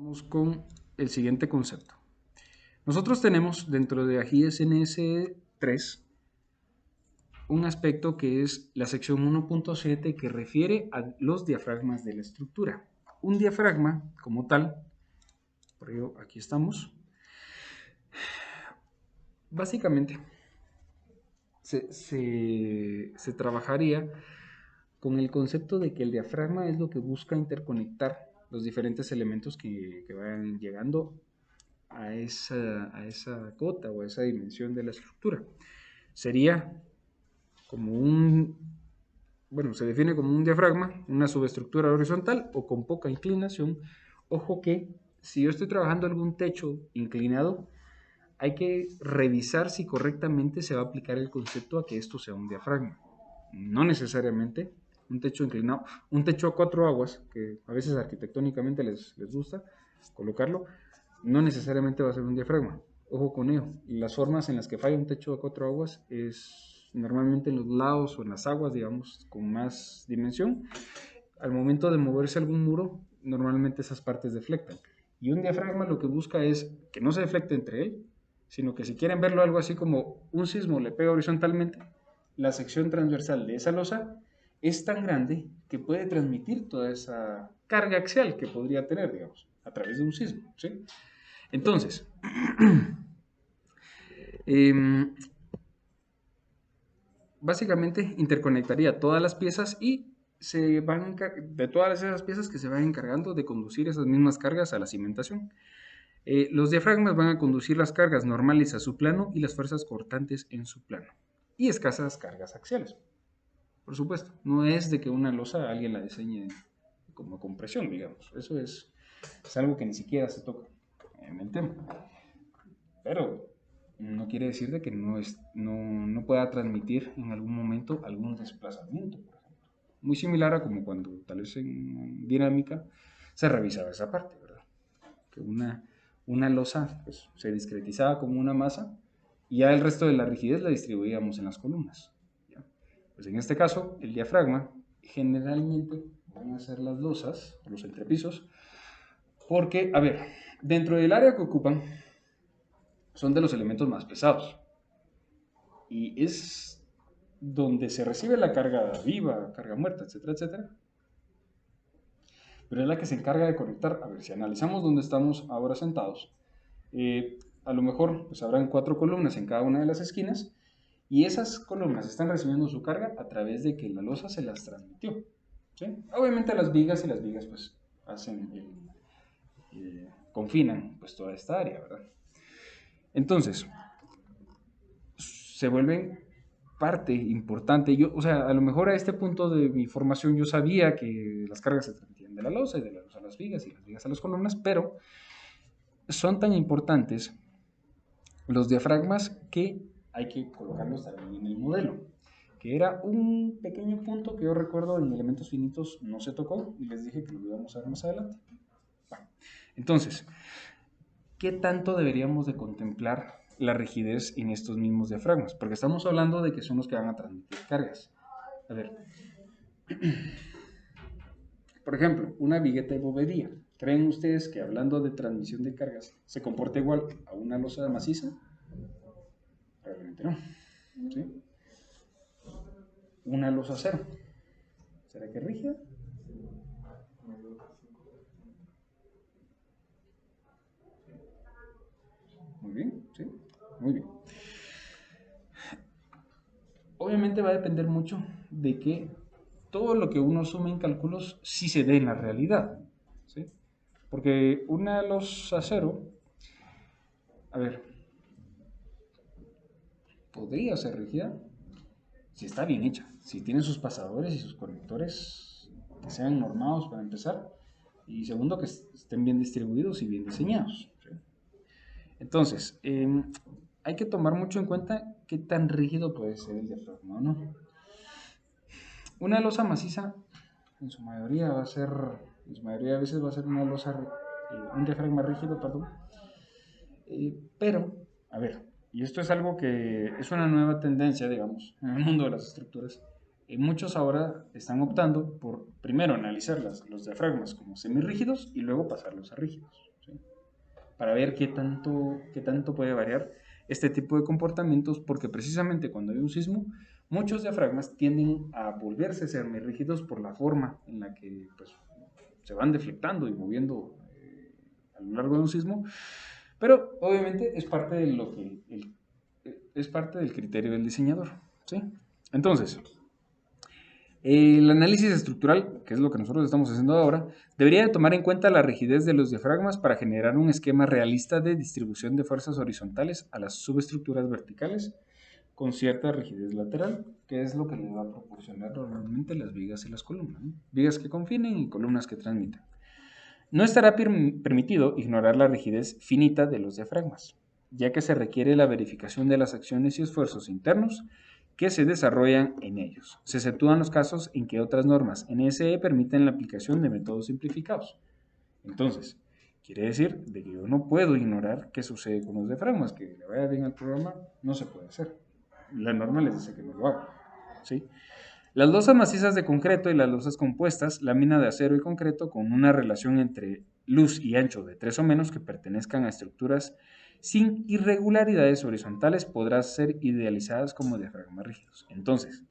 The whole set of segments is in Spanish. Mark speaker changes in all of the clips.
Speaker 1: Vamos con el siguiente concepto. Nosotros tenemos dentro de AGIS NS3 un aspecto que es la sección 1.7 que refiere a los diafragmas de la estructura. Un diafragma como tal, por ello aquí estamos, básicamente se trabajaría con el concepto de que el diafragma es lo que busca interconectar los diferentes elementos que vayan llegando a esa cota o a esa dimensión de la estructura. Sería como se define como un diafragma, una subestructura horizontal o con poca inclinación. Ojo que si yo estoy trabajando algún techo inclinado, hay que revisar si correctamente se va a aplicar el concepto a que esto sea un diafragma. No necesariamente un techo inclinado, un techo a 4 aguas, que a veces arquitectónicamente les gusta colocarlo, no necesariamente va a ser un diafragma. Ojo con ello. Las formas en las que falla un techo a 4 aguas es normalmente en los lados o en las aguas, digamos, con más dimensión. Al momento de moverse algún muro, normalmente esas partes deflectan. Y un diafragma lo que busca es que no se deflecte entre él, sino que si quieren verlo algo así como un sismo le pega horizontalmente, la sección transversal de esa losa es tan grande que puede transmitir toda esa carga axial que podría tener, digamos, a través de un sismo, ¿sí? Entonces, básicamente interconectaría todas las piezas y de todas esas piezas que se van encargando de conducir esas mismas cargas a la cimentación. Los diafragmas van a conducir las cargas normales a su plano y las fuerzas cortantes en su plano. Y escasas cargas axiales. Por supuesto, no es de que una losa alguien la diseñe como compresión, digamos. Eso es algo que ni siquiera se toca en el tema. Pero no quiere decir de que no pueda transmitir en algún momento algún desplazamiento, por ejemplo. Muy similar a como cuando tal vez en dinámica se revisaba esa parte, ¿verdad? Que una losa pues, se discretizaba como una masa y ya el resto de la rigidez la distribuíamos en las columnas. ¿Ya? Pues en este caso, el diafragma generalmente van a ser las losas, los entrepisos, porque, a ver, dentro del área que ocupan, son de los elementos más pesados. Y es donde se recibe la carga viva, carga muerta, etcétera, etcétera. Pero es la que se encarga de conectar. A ver, si analizamos dónde estamos ahora sentados, a lo mejor pues, habrán 4 columnas en cada una de las esquinas y esas columnas están recibiendo su carga a través de que la losa se las transmitió. ¿Sí? Obviamente las vigas pues confinan pues toda esta área, ¿verdad? Entonces, se vuelven parte importante. Yo, o sea, a lo mejor a este punto de mi formación yo sabía que las cargas se transmitían de la losa y de la losa a las vigas y las vigas a las columnas, pero son tan importantes los diafragmas que hay que colocarlos también en el modelo, que era un pequeño punto que yo recuerdo en elementos finitos no se tocó y les dije que lo íbamos a ver más adelante. Bueno, entonces, ¿qué tanto deberíamos de contemplar la rigidez en estos mismos diafragmas? Porque estamos hablando de que son los que van a transmitir cargas. A ver, por ejemplo, una vigueta de bovedía. ¿Creen ustedes que hablando de transmisión de cargas se comporta igual a una losa maciza? Realmente no. ¿Sí? Una losa acero. ¿Será que es rígida? Muy bien, sí, muy bien. Obviamente va a depender mucho de que todo lo que uno asume en cálculos sí se dé en la realidad, ¿sí? Porque una losa acero, a ver, podría ser rígida si está bien hecha, si tiene sus pasadores y sus conectores que sean normados para empezar, y segundo que estén bien distribuidos y bien diseñados, ¿sí? Entonces, hay que tomar mucho en cuenta qué tan rígido puede ser el diafragma, ¿no? Una losa maciza, en su mayoría va a ser, en su mayoría de veces va a ser una losa, un diafragma rígido, perdón. Pero, a ver, y esto es algo que es una nueva tendencia, digamos, en el mundo de las estructuras. Muchos ahora están optando por primero analizar los diafragmas como semirrígidos y luego pasarlos a rígidos. para ver qué tanto puede variar este tipo de comportamientos, porque precisamente cuando hay un sismo, muchos diafragmas tienden a volverse a ser muy rígidos por la forma en la que pues, se van deflectando y moviendo a lo largo de un sismo, pero obviamente es parte de lo que es parte del criterio del diseñador, ¿sí? Entonces, el análisis estructural, que es lo que nosotros estamos haciendo ahora, debería de tomar en cuenta la rigidez de los diafragmas para generar un esquema realista de distribución de fuerzas horizontales a las subestructuras verticales con cierta rigidez lateral, que es lo que le va a proporcionar normalmente las vigas y las columnas, ¿no? Vigas que confinen y columnas que transmiten. No estará permitido ignorar la rigidez finita de los diafragmas, ya que se requiere la verificación de las acciones y esfuerzos internos que se desarrollan en ellos. Se exceptúan los casos en que otras normas NSE permiten la aplicación de métodos simplificados. Entonces, quiere decir de que yo no puedo ignorar qué sucede con los diafragmas, que le vaya bien al programa, no se puede hacer. La norma les dice que no lo haga, ¿sí? Las losas macizas de concreto y las losas compuestas, lámina de acero y concreto, con una relación entre luz y ancho de 3 o menos que pertenezcan a estructuras sin irregularidades horizontales, podrán ser idealizadas como diafragmas rígidos. Entonces,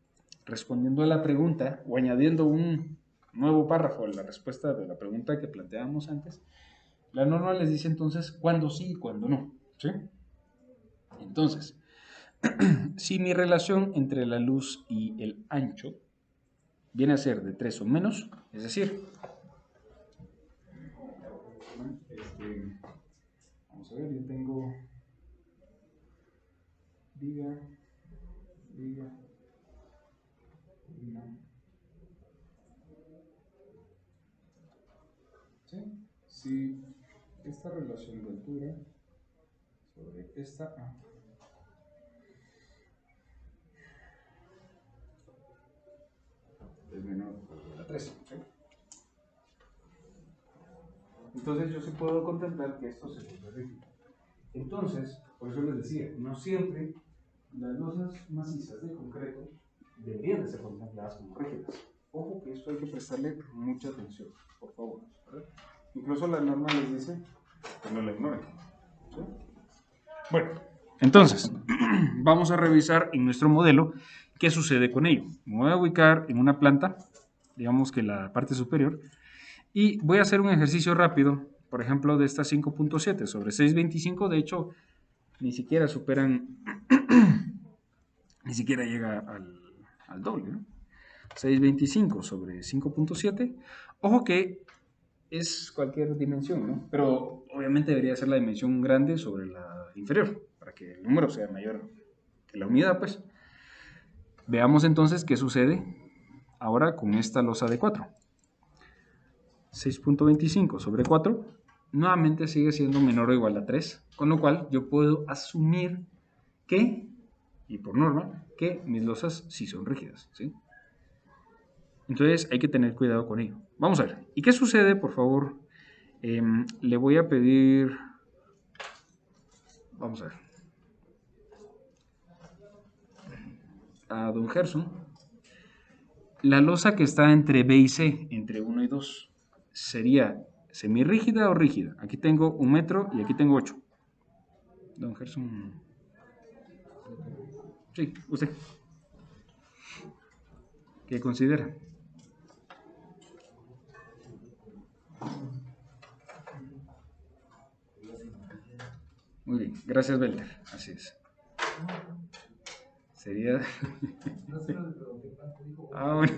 Speaker 1: respondiendo a la pregunta o añadiendo un nuevo párrafo a la respuesta de la pregunta que planteábamos antes, la norma les dice entonces cuándo sí y cuándo no, ¿sí? Entonces, si mi relación entre la luz y el ancho viene a ser de 3 o menos, es decir, vamos a ver, yo tengo viga, viga, columna, ¿sí? Si esta relación de altura sobre esta es menor a la 3, ¿sí? Entonces yo sí puedo contemplar que esto se vuelve rígido. Entonces, por eso les decía, no siempre las losas macizas de concreto deberían de ser contempladas como rígidas. Ojo que esto hay que prestarle mucha atención, por favor, ¿verdad? Incluso la norma les dice que no la ignoren, ¿sí? Bueno, entonces, vamos a revisar en nuestro modelo qué sucede con ello. Me voy a ubicar en una planta, digamos que la parte superior, y voy a hacer un ejercicio rápido, por ejemplo, de esta 5.7 sobre 6.25, de hecho, ni siquiera superan, ni siquiera llega al doble, ¿no? 6.25 sobre 5.7, ojo que es cualquier dimensión, ¿no? Pero obviamente debería ser la dimensión grande sobre la inferior, para que el número sea mayor que la unidad, pues. Veamos entonces qué sucede ahora con esta losa de 4. 6.25 sobre 4 nuevamente sigue siendo menor o igual a 3, con lo cual yo puedo asumir que, y por norma, que mis losas sí son rígidas, ¿sí? Entonces hay que tener cuidado con ello. Vamos a ver. ¿Y qué sucede, por favor? Le voy a pedir... Vamos a ver. A don Gerson. La losa que está entre B y C, entre 1 y 2, ¿sería semirrígida o rígida? Aquí tengo 1 metro y aquí tengo 8. Don Gerson. Sí, usted. ¿Qué considera? Muy bien, gracias Belter, así es. Sería... ah, bueno.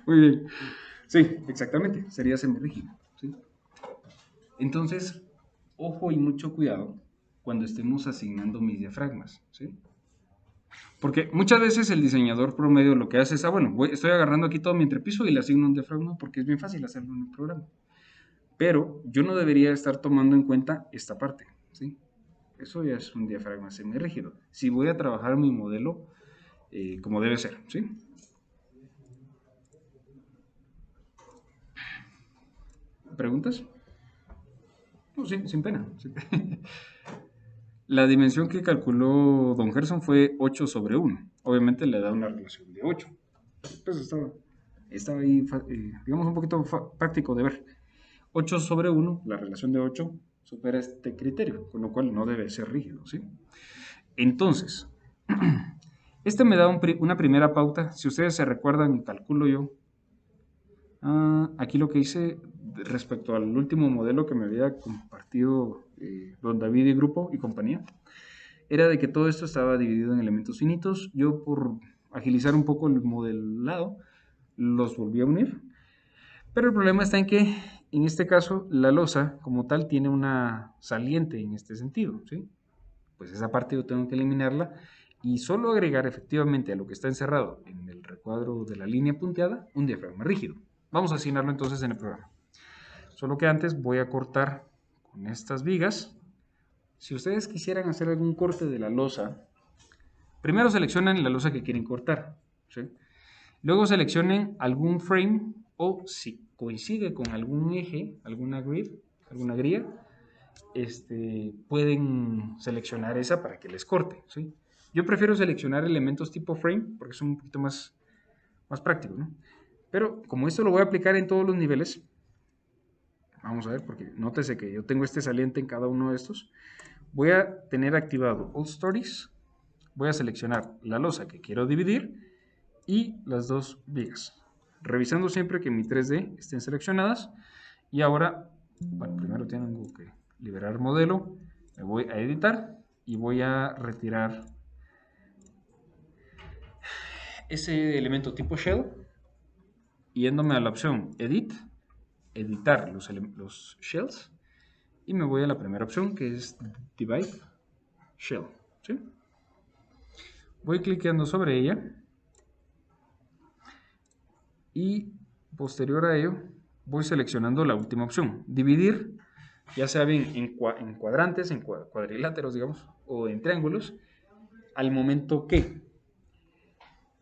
Speaker 1: Muy bien. Sí, exactamente, sería semirrígido, ¿sí? Entonces, ojo y mucho cuidado cuando estemos asignando mis diafragmas, ¿sí? Porque muchas veces el diseñador promedio lo que hace es, estoy agarrando aquí todo mi entrepiso y le asigno un diafragma porque es bien fácil hacerlo en el programa. Pero yo no debería estar tomando en cuenta esta parte, ¿sí? Eso ya es un diafragma semirrígido. Si voy a trabajar mi modelo como debe ser, ¿sí? ¿Preguntas? No, sin pena. Sí. La dimensión que calculó don Gerson fue 8 sobre 1. Obviamente le da una relación de 8. Pues estaba ahí, digamos, un poquito práctico de ver. 8 sobre 1, la relación de 8 supera este criterio, con lo cual no debe ser rígido, ¿sí? Entonces, este me da una primera pauta. Si ustedes se recuerdan, calculo yo, aquí lo que hice respecto al último modelo que me había compartido don David y grupo y compañía, era de que todo esto estaba dividido en elementos finitos. Yo, por agilizar un poco el modelado, los volví a unir. Pero el problema está en que, en este caso, la losa como tal tiene una saliente en este sentido, ¿sí? Pues esa parte yo tengo que eliminarla y solo agregar efectivamente a lo que está encerrado en el recuadro de la línea punteada un diafragma rígido. Vamos a asignarlo entonces en el programa. Solo que antes voy a cortar con estas vigas. Si ustedes quisieran hacer algún corte de la losa, primero seleccionan la losa que quieren cortar, ¿sí? Luego seleccionen algún frame o si coincide con algún eje, alguna grid, alguna grilla, pueden seleccionar esa para que les corte, ¿sí? Yo prefiero seleccionar elementos tipo frame porque son un poquito más prácticos, ¿no? Pero como esto lo voy a aplicar en todos los niveles, vamos a ver, porque nótese que yo tengo este saliente en cada uno de estos, voy a tener activado All Stories, voy a seleccionar la losa que quiero dividir y las dos vigas, revisando siempre que mi 3D estén seleccionadas. Y ahora, bueno, primero tengo que liberar modelo, me voy a editar y voy a retirar ese elemento tipo shell, yéndome a la opción edit, editar los shells, y me voy a la primera opción que es divide shell, ¿sí? Voy cliqueando sobre ella y posterior a ello voy seleccionando la última opción, dividir, ya sea bien en cuadrantes, en cuadriláteros, digamos, o en triángulos, al momento que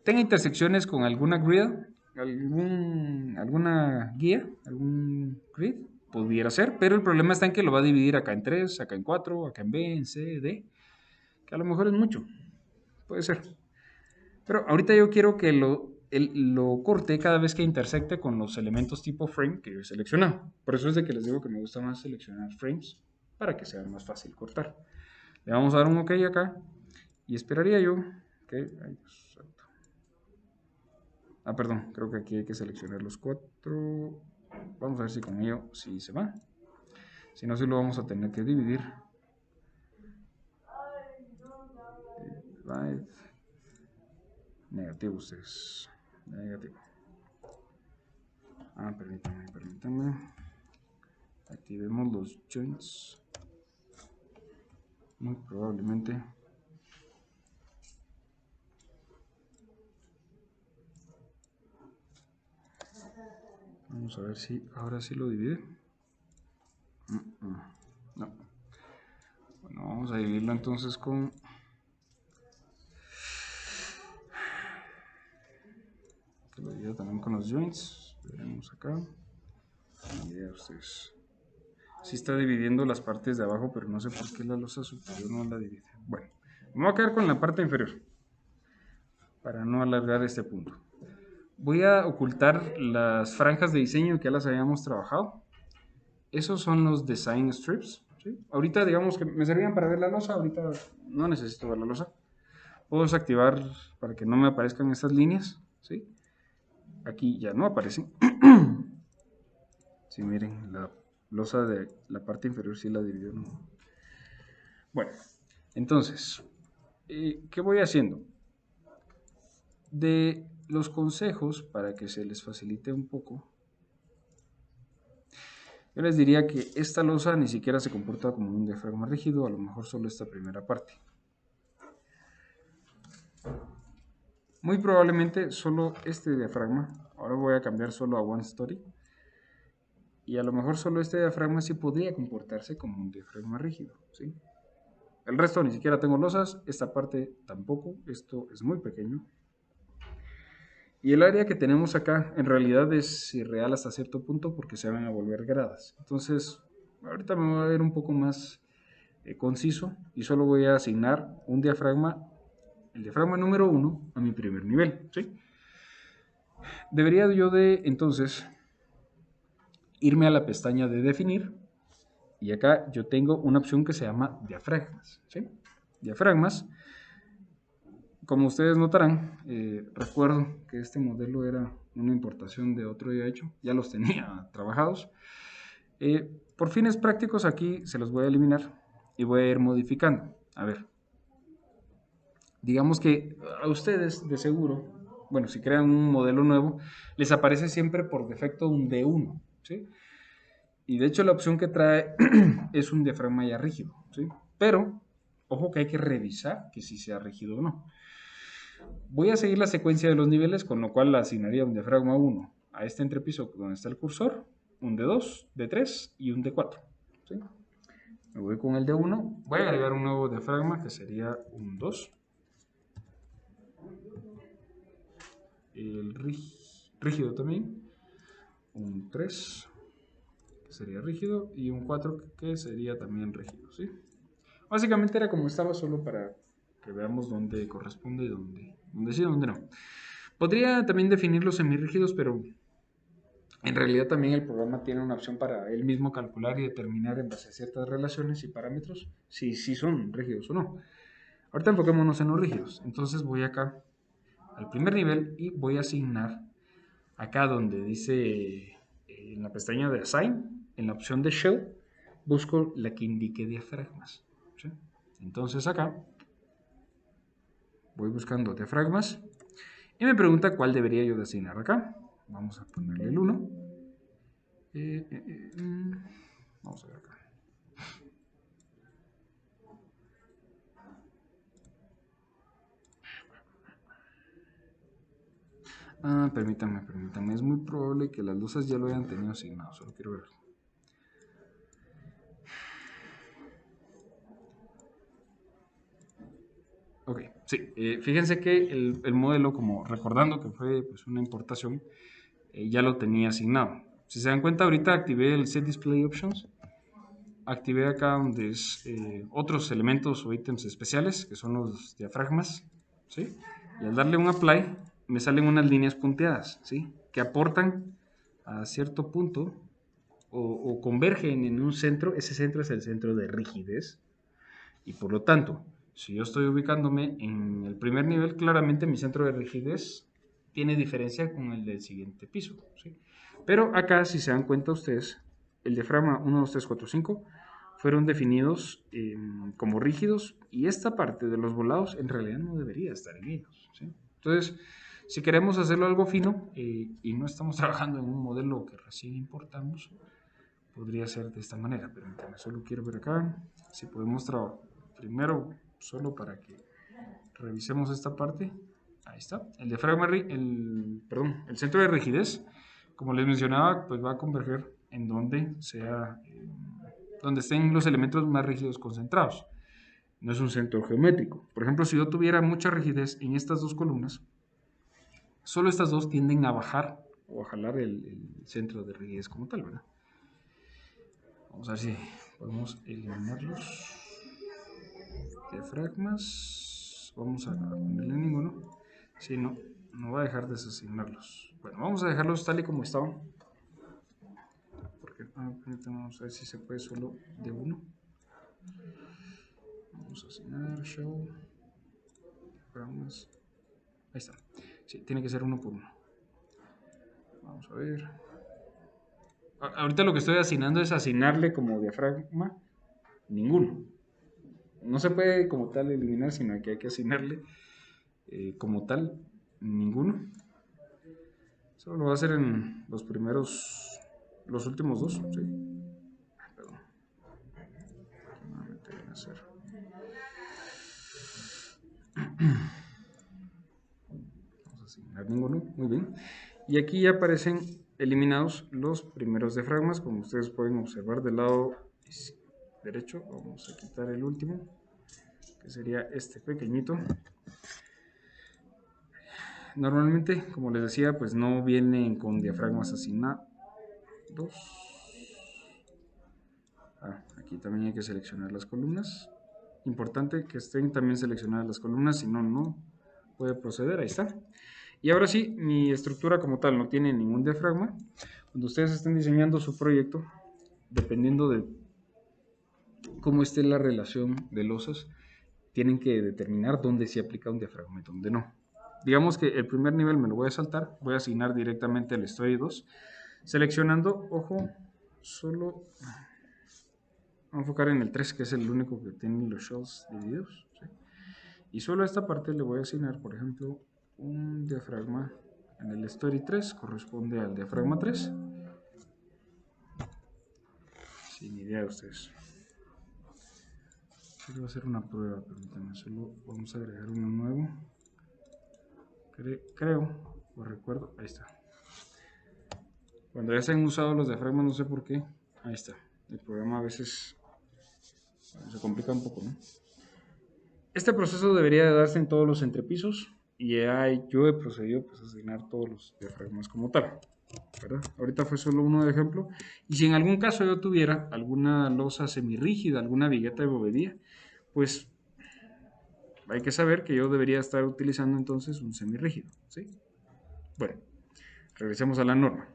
Speaker 1: tenga intersecciones con alguna grid, alguna guía, algún grid, pudiera ser, pero el problema está en que lo va a dividir acá en 3, acá en 4, acá en B, en C, D, que a lo mejor es mucho, puede ser. Pero ahorita yo quiero que lo corte cada vez que intersecte con los elementos tipo frame que yo he seleccionado. Por eso es de que les digo que me gusta más seleccionar frames para que sea más fácil cortar. Le vamos a dar un OK acá y esperaría yo que... perdón, creo que aquí hay que seleccionar los 4. Vamos a ver si con ello sí se va. Si no, sí lo vamos a tener que dividir. Divide. Negativo ustedes. Negativo. Permítanme. Activemos los joints. Muy probablemente. Vamos a ver si ahora sí lo divide. No. Bueno, vamos a dividirlo entonces con... que lo divida también con los joints. Veremos acá. Y ya ustedes... Sí está dividiendo las partes de abajo, pero no sé por qué la losa superior no la divide. Bueno, me voy a quedar con la parte inferior para no alargar este punto. Voy a ocultar las franjas de diseño que ya las habíamos trabajado. Esos son los design strips, ¿sí? Ahorita digamos que me servían para ver la losa, ahorita no necesito ver la losa. Puedo desactivar para que no me aparezcan estas líneas, ¿sí? Aquí ya no aparecen. Sí, miren, la losa de la parte inferior sí la dividió, ¿no? Bueno, entonces, ¿qué voy haciendo? De los consejos, para que se les facilite un poco, yo les diría que esta losa ni siquiera se comporta como un diafragma rígido, a lo mejor solo esta primera parte. Muy probablemente solo este diafragma, ahora voy a cambiar solo a One Story, y a lo mejor solo este diafragma sí podría comportarse como un diafragma rígido, ¿sí? El resto ni siquiera tengo losas, esta parte tampoco, esto es muy pequeño. Y el área que tenemos acá en realidad es irreal hasta cierto punto porque se van a volver gradas. Entonces, ahorita me voy a ver un poco más conciso y solo voy a asignar un diafragma, el diafragma número 1 a mi primer nivel, ¿sí? Debería yo de entonces irme a la pestaña de definir Y acá yo tengo una opción que se llama diafragmas, ¿sí? Diafragmas. Como ustedes notarán, recuerdo que este modelo era una importación de otro día hecho, ya los tenía trabajados. Por fines prácticos aquí se los voy a eliminar y voy a ir modificando. A ver, digamos que a ustedes de seguro, bueno, si crean un modelo nuevo, les aparece siempre por defecto un D1, ¿sí? Y de hecho la opción que trae es un diafragma ya rígido, ¿sí? Pero, ojo que hay que revisar que si sea rígido o no. Voy a seguir la secuencia de los niveles, con lo cual le asignaría un diafragma 1 a este entrepiso donde está el cursor, un D2, D3 y un D4, ¿sí? Me voy con el D1, voy a agregar un nuevo diafragma que sería un 2, el rígido también, un 3 que sería rígido y un 4 que sería también rígido, ¿sí? Básicamente era como estaba, solo para que veamos dónde corresponde y dónde sí y dónde no. Podría también definir los semirrígidos, pero en realidad también el programa tiene una opción para él mismo calcular y determinar en base a ciertas relaciones y parámetros si son rígidos o no. Ahorita enfoquémonos en los rígidos. Entonces voy acá al primer nivel y voy a asignar acá donde dice en la pestaña de Assign, en la opción de Shell, busco la que indique diafragmas, ¿sí? Entonces acá voy buscando diafragmas y me pregunta cuál debería yo de asignar acá. Vamos a ponerle el 1. Vamos a ver acá. Permítanme. Es muy probable que las luces ya lo hayan tenido asignado. Solo quiero ver. Ok, sí. Fíjense que el modelo, como recordando que fue pues, una importación, ya lo tenía asignado. Si se dan cuenta, ahorita activé el Set Display Options. Activé acá donde es otros elementos o ítems especiales, que son los diafragmas, ¿sí? Y al darle un Apply, me salen unas líneas punteadas, ¿sí? Que aportan a cierto punto o convergen en un centro. Ese centro es el centro de rigidez. Y por lo tanto, si yo estoy ubicándome en el primer nivel, claramente mi centro de rigidez tiene diferencia con el del siguiente piso, ¿sí? Pero acá, si se dan cuenta ustedes, el diafragma 1, 2, 3, 4, 5 fueron definidos como rígidos y esta parte de los volados en realidad no debería estar en ellos, ¿sí? Entonces, si queremos hacerlo algo fino y no estamos trabajando en un modelo que recién importamos, podría ser de esta manera. Permítanme, solo quiero ver acá si podemos trabajar primero, solo para que revisemos esta parte. Ahí está. El diafragma, el centro de rigidez, como les mencionaba, pues va a converger en donde sea, donde estén los elementos más rígidos concentrados. No es un centro geométrico. Por ejemplo, si yo tuviera mucha rigidez en estas dos columnas, solo estas dos tienden a bajar o a jalar el centro de rigidez como tal, ¿verdad? Vamos a ver si podemos eliminarlos. Diafragmas. Vamos a ponerle ninguno. Si no, no va a dejar desasignarlos. Bueno, vamos a dejarlos tal y como estaban. Porque vamos a ver si se puede solo de uno. Vamos a asignar show. Diafragmas. Ahí está. Sí, tiene que ser uno por uno. Vamos a ver. Ahorita lo que estoy asignando es asignarle como diafragma ninguno. No se puede como tal eliminar, sino que hay que asignarle como tal ninguno. Solo lo va a hacer en los últimos dos, ¿sí? Perdón. Nuevamente viene a hacer. Vamos a asignar ninguno, muy bien. Y aquí ya aparecen eliminados los primeros diafragmas, como ustedes pueden observar del lado derecho. Vamos a quitar el último, que sería este pequeñito. Normalmente, como les decía, pues no vienen con diafragmas asignados. Aquí también hay que seleccionar las columnas. Importante que estén también seleccionadas las columnas, si no, no puede proceder. Ahí está. Y ahora sí, mi estructura como tal no tiene ningún diafragma. Cuando ustedes estén diseñando su proyecto, dependiendo de cómo esté la relación de losas, tienen que determinar dónde se aplica un diafragma y dónde no. Digamos que el primer nivel me lo voy a saltar, voy a asignar directamente el Story 2, seleccionando, ojo, solo, vamos a enfocar en el 3, que es el único que tiene los shells divididos, ¿sí? Y solo a esta parte le voy a asignar, por ejemplo, un diafragma en el Story 3, corresponde al diafragma 3. Sin idea de ustedes. Solo voy a hacer una prueba, permítanme, solo vamos a agregar uno nuevo. Creo, o recuerdo, ahí está. Cuando ya se han usado los diafragmas, no sé por qué, ahí está. El programa a veces se complica un poco, ¿no? Este proceso debería de darse en todos los entrepisos y yo he procedido pues, a asignar todos los diafragmas como tal, ¿verdad? Ahorita fue solo uno de ejemplo. Y si en algún caso yo tuviera alguna losa semirrígida, alguna vigueta de bovedía, pues hay que saber que yo debería estar utilizando entonces un semirrígido, ¿sí? Bueno, regresemos a la norma.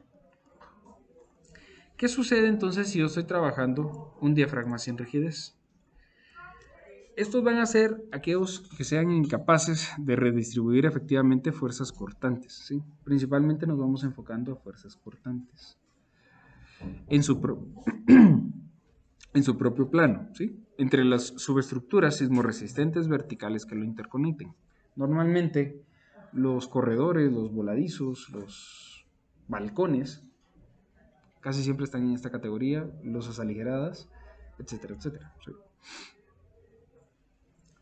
Speaker 1: ¿Qué sucede entonces si yo estoy trabajando un diafragma sin rigidez? Estos van a ser aquellos que sean incapaces de redistribuir efectivamente fuerzas cortantes, ¿sí? Principalmente nos vamos enfocando a fuerzas cortantes en su, en su propio plano, ¿sí? Entre las subestructuras sismoresistentes verticales que lo interconecten. Normalmente los corredores, los voladizos, los balcones, casi siempre están en esta categoría, losas aligeradas, etcétera, etcétera, ¿sí?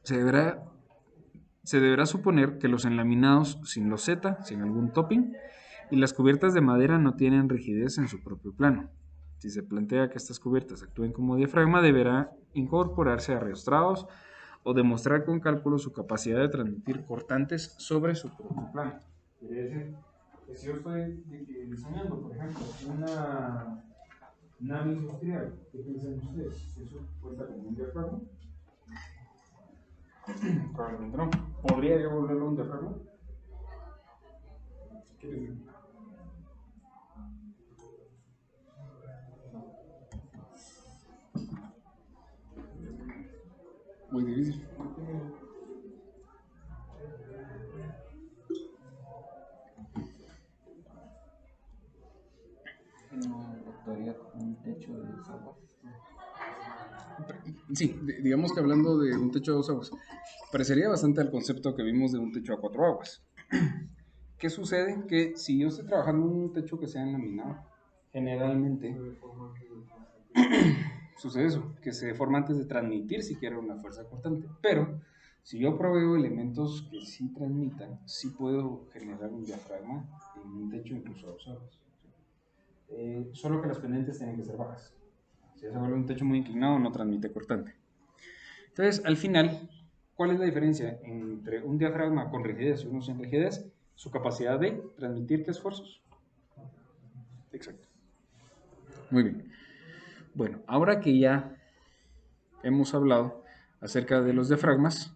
Speaker 1: Se deberá suponer que los enlaminados sin loseta, sin algún topping, y las cubiertas de madera no tienen rigidez en su propio plano. Si se plantea que estas cubiertas actúen como diafragma, deberá incorporarse arreostrados o demostrar con cálculo su capacidad de transmitir cortantes sobre su propio plano. Quiere decir que si yo estoy diseñando, por ejemplo, una nave industrial, ¿qué piensan ustedes? ¿Eso cuenta como un diafragma? Probablemente no. ¿Podría yo volverlo un diafragma? ¿Qué les digo? Muy difícil.
Speaker 2: No actuaría como un techo de dos aguas.
Speaker 1: Sí, digamos que hablando de un techo de dos aguas, parecería bastante al concepto que vimos de un techo a cuatro aguas. ¿Qué sucede? Que si yo estoy trabajando en un techo que sea enlaminado, generalmente sucede eso, que se deforma antes de transmitir siquiera una fuerza cortante. Pero si yo proveo elementos que sí transmitan, sí puedo generar un diafragma en un techo incluso a dos aguas. Solo que las pendientes tienen que ser bajas. Si se vuelve un techo muy inclinado, no transmite cortante. Entonces, al final, ¿cuál es la diferencia entre un diafragma con rigidez y uno sin rigidez? Su capacidad de transmitir qué esfuerzos. Exacto. Muy bien. Bueno, ahora que ya hemos hablado acerca de los diafragmas,